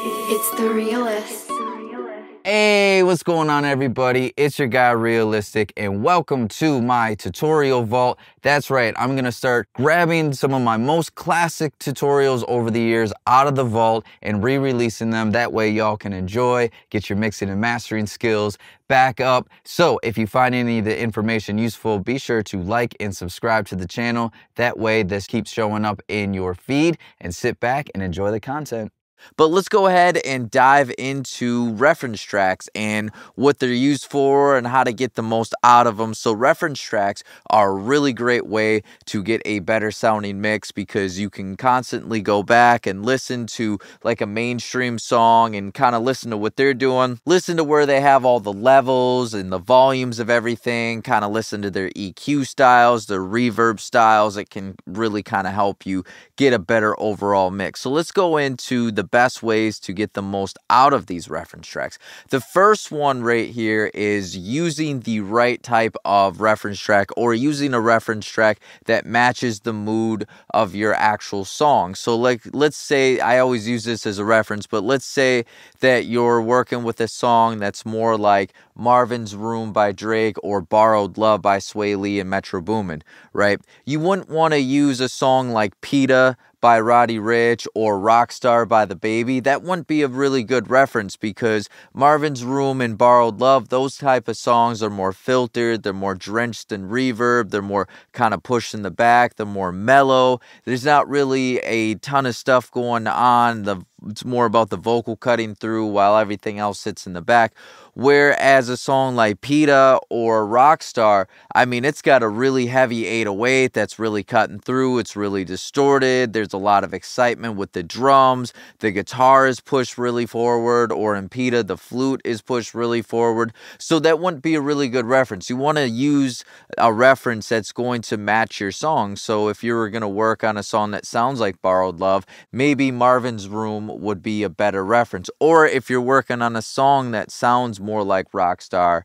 It's the realist. Hey, what's going on, everybody? It's your guy Realistic, and welcome to my tutorial vault. That's right, I'm gonna start grabbing some of my most classic tutorials over the years out of the vault and re-releasing them. That way y'all can enjoy, get your mixing and mastering skills back up. So if you find any of the information useful, be sure to like and subscribe to the channel. That way this keeps showing up in your feed, and sit back and enjoy the content. But let's go ahead and dive into reference tracks and what they're used for and how to get the most out of them. So reference tracks are a really great way to get a better sounding mix, because you can constantly go back and listen to like a mainstream song and kind of listen to what they're doing, listen to where they have all the levels and the volumes of everything, kind of listen to their EQ styles, their reverb styles. It can really kind of help you get a better overall mix. So let's go into the best ways to get the most out of these reference tracks. The first one right here is using the right type of reference track, or using a reference track that matches the mood of your actual song. So like, let's say, I always use this as a reference, but let's say that you're working with a song that's more like Marvin's Room by Drake or Borrowed Love by Sway Lee and Metro Boomin, right? You wouldn't want to use a song like PETA by Roddy Ricch or Rockstar by The Baby. That wouldn't be a really good reference, because Marvin's Room and Borrowed Love, those type of songs are more filtered, they're more drenched in reverb, they're more kind of pushed in the back, they're more mellow. There's not really a ton of stuff going on. It's more about the vocal cutting through while everything else sits in the back. Whereas a song like PETA or Rockstar, I mean, it's got a really heavy 808 that's really cutting through. It's really distorted. There's a lot of excitement with the drums. The guitar is pushed really forward, or in PETA, the flute is pushed really forward. So that wouldn't be a really good reference. You want to use a reference that's going to match your song. So if you were going to work on a song that sounds like Borrowed Love, maybe Marvin's Room would be a better reference. Or if you're working on a song that sounds more like Rockstar,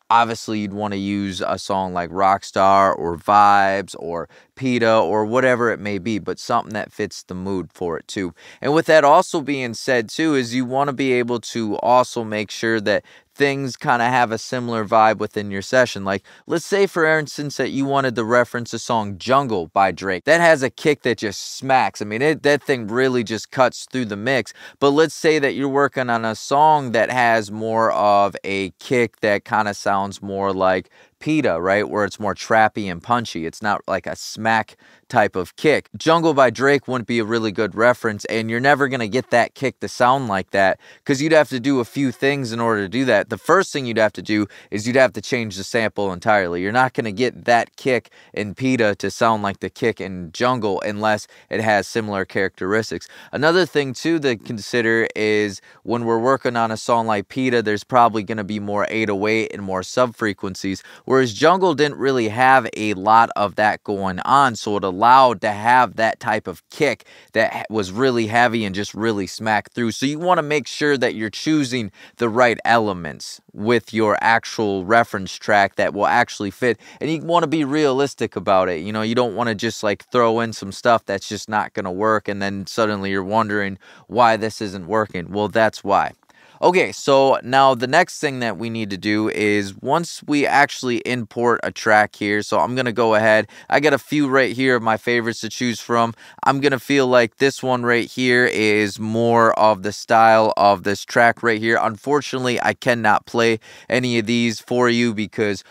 obviously you'd want to use a song like Rockstar or Vibes or PETA or whatever it may be, but something that fits the mood for it too. And with that also being said too, is you want to be able to also make sure that things kind of have a similar vibe within your session. Like, let's say for instance that you wanted to reference a song Jungle by Drake. That has a kick that just smacks. I mean, that thing really just cuts through the mix. But let's say that you're working on a song that has more of a kick that kind of sounds more like PETA, right? Where it's more trappy and punchy. It's not like a smack type of kick. Jungle by Drake wouldn't be a really good reference, and you're never going to get that kick to sound like that, because you'd have to do a few things in order to do that. The first thing you'd have to do is you'd have to change the sample entirely. You're not going to get that kick in PETA to sound like the kick in Jungle unless it has similar characteristics. Another thing too to consider is when we're working on a song like PETA, there's probably going to be more 808 and more sub-frequencies, whereas Jungle didn't really have a lot of that going on, so it allowed to have that type of kick that was really heavy and just really smack through. So you want to make sure that you're choosing the right elements with your actual reference track that will actually fit, and you want to be realistic about it. You know, you don't want to just like throw in some stuff that's just not going to work, and then suddenly you're wondering why this isn't working. Well, that's why. Okay, so now the next thing that we need to do is once we actually import a track here, so I'm going to go ahead. I got a few right here of my favorites to choose from. I'm going to feel like this one right here is more of the style of this track right here. Unfortunately, I cannot play any of these for you because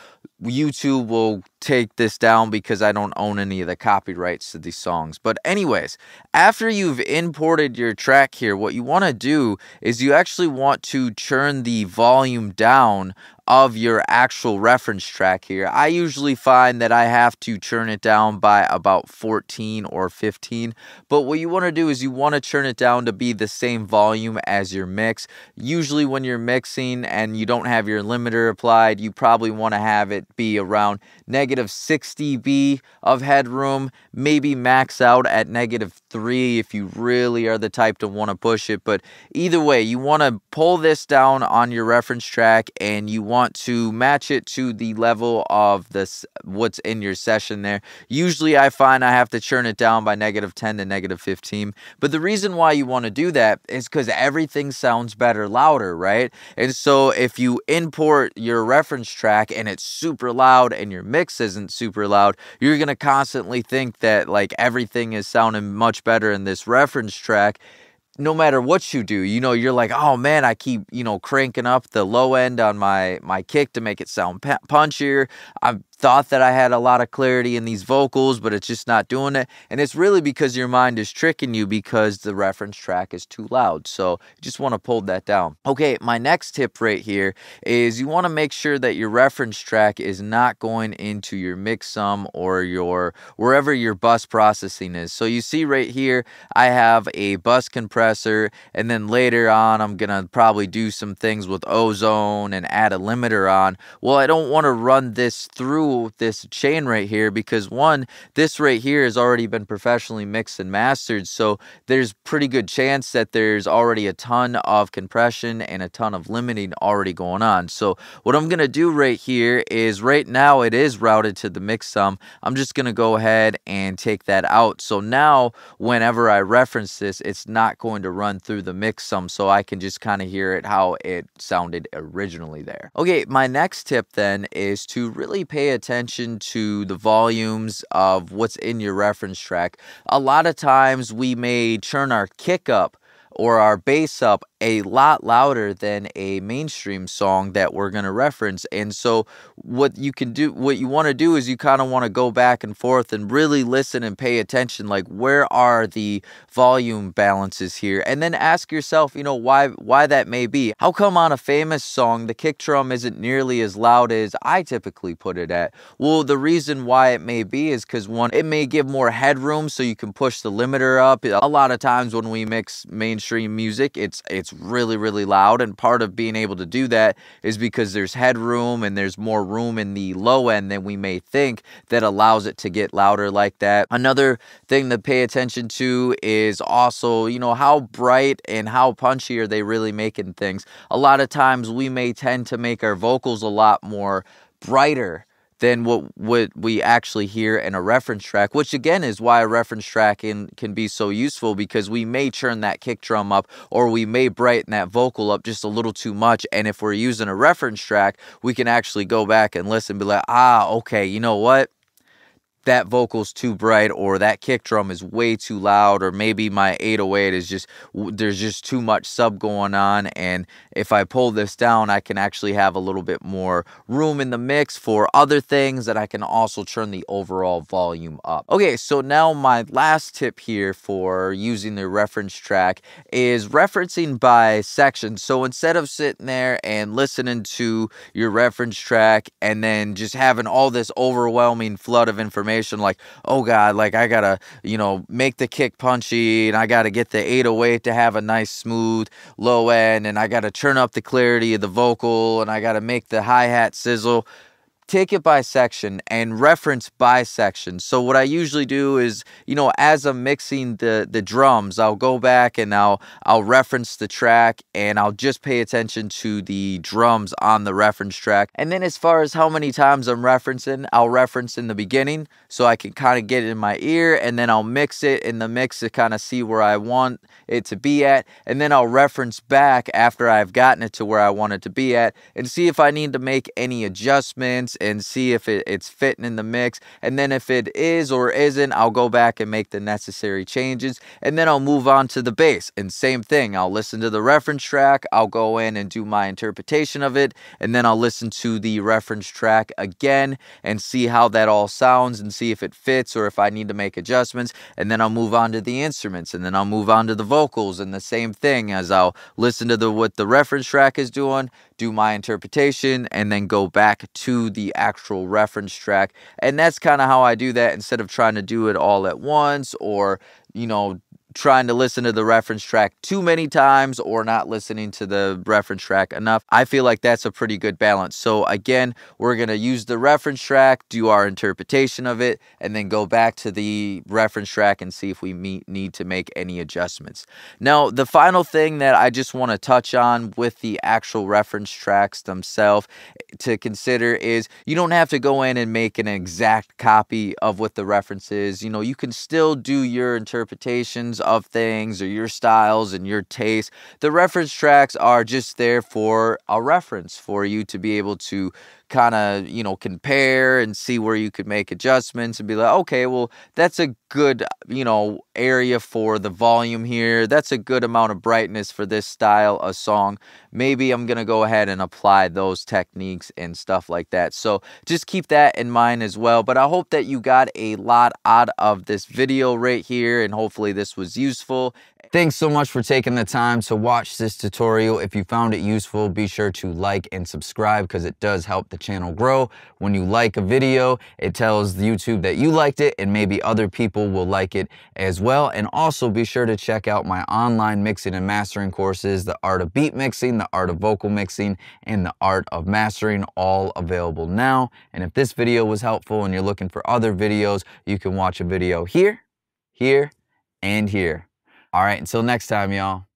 YouTube will take this down because I don't own any of the copyrights to these songs. But anyways, after you've imported your track here, what you want to do is you actually want to turn the volume down of your actual reference track here. I usually find that I have to turn it down by about 14 or 15, but what you want to do is you want to turn it down to be the same volume as your mix. Usually when you're mixing and you don't have your limiter applied, you probably want to have it be around -6 dB of headroom, maybe max out at -3 if you really are the type to want to push it. But either way, you want to pull this down on your reference track, and you want to match it to the level of this what's in your session there. Usually I find I have to churn it down by -10 to -15. But the reason why you want to do that is because everything sounds better louder, right? And so if you import your reference track and it's super loud and your mix isn't super loud, you're going to constantly think that like everything is sounding much better in this reference track. No matter what you do, you're like, oh man, I keep, cranking up the low end on my kick to make it sound punchier. I thought that I had a lot of clarity in these vocals, but it's just not doing it. And it's really because your mind is tricking you because the reference track is too loud. So you just want to pull that down. Okay, my next tip right here is you want to make sure that your reference track is not going into your mix sum or wherever your bus processing is. So you see right here, I have a bus compressor, and then later on, I'm going to probably do some things with ozone and add a limiter on. Well, I don't want to run this through this chain right here because one, this right here has already been professionally mixed and mastered, so there's pretty good chance that there's already a ton of compression and a ton of limiting already going on. So what I'm gonna do right here is right now it is routed to the mix sum. I'm just gonna go ahead and take that out. So now whenever I reference this, it's not going to run through the mix sum, so I can just kind of hear it how it sounded originally there. Okay, my next tip then is to really pay attention to the volumes of what's in your reference track. A lot of times we may turn our kick up or our bass up a lot louder than a mainstream song that we're going to reference. And so what you want to do is you kind of want to go back and forth and really listen and pay attention, like where are the volume balances here? And then ask yourself, why that may be. How come on a famous song the kick drum isn't nearly as loud as I typically put it at? Well, the reason why it may be is because one, it may give more headroom so you can push the limiter up. A lot of times when we mix mainstream music, it's really, really loud, and part of being able to do that is because there's headroom and there's more room in the low end than we may think that allows it to get louder like that. Another thing to pay attention to is also, how bright and how punchy are they really making things. A lot of times we may tend to make our vocals a lot more brighter than what we actually hear in a reference track, which again is why a reference track can be so useful, because we may turn that kick drum up or we may brighten that vocal up just a little too much. And if we're using a reference track, we can actually go back and listen and be like, okay, you know what? That vocal's too bright, or that kick drum is way too loud, or maybe my 808 is there's just too much sub going on, and if I pull this down, I can actually have a little bit more room in the mix for other things that I can also turn the overall volume up. Okay, so now my last tip here for using the reference track is referencing by section. So instead of sitting there and listening to your reference track and then just having all this overwhelming flood of information, like, oh God, like I gotta, make the kick punchy, and I gotta get the 808 to have a nice smooth low end, and I gotta turn up the clarity of the vocal, and I gotta make the hi-hat sizzle. Take it by section and reference by section. So what I usually do is, as I'm mixing the drums, I'll go back and I'll reference the track, and I'll just pay attention to the drums on the reference track. And then as far as how many times I'm referencing, I'll reference in the beginning so I can kind of get it in my ear, and then I'll mix it in the mix to kind of see where I want it to be at. And then I'll reference back after I've gotten it to where I want it to be at and see if I need to make any adjustments and see if it's fitting in the mix. And then if it is or isn't, I'll go back and make the necessary changes, and then I'll move on to the bass. And same thing, I'll listen to the reference track, I'll go in and do my interpretation of it, and then I'll listen to the reference track again and see how that all sounds and see if it fits or if I need to make adjustments. And then I'll move on to the instruments, and then I'll move on to the vocals, and the same thing, as I'll listen to what the reference track is doing, do my interpretation, and then go back to the actual reference track. And that's kind of how I do that, instead of trying to do it all at once, or trying to listen to the reference track too many times or not listening to the reference track enough. I feel like that's a pretty good balance. So again, we're going to use the reference track, do our interpretation of it, and then go back to the reference track and see if we need to make any adjustments. Now, the final thing that I just want to touch on with the actual reference tracks themselves to consider is you don't have to go in and make an exact copy of what the reference is. You know, you can still do your interpretations of things or your styles and your taste. The reference tracks are just there for a reference for you to be able to kind of, you know, compare and see where you could make adjustments and be like, okay, well, that's a good, you know, area for the volume here. That's a good amount of brightness for this style of song. Maybe I'm going to go ahead and apply those techniques and stuff like that. So just keep that in mind as well. But I hope that you got a lot out of this video right here, and hopefully this was useful. Thanks so much for taking the time to watch this tutorial. If you found it useful, be sure to like and subscribe because it does help the channel grow. When you like a video, it tells YouTube that you liked it and maybe other people will like it as well. And also be sure to check out my online mixing and mastering courses, the art of beat mixing, the art of vocal mixing, and the art of mastering, all available now. And if this video was helpful and you're looking for other videos, you can watch a video here, here, and here. All right, until next time, y'all.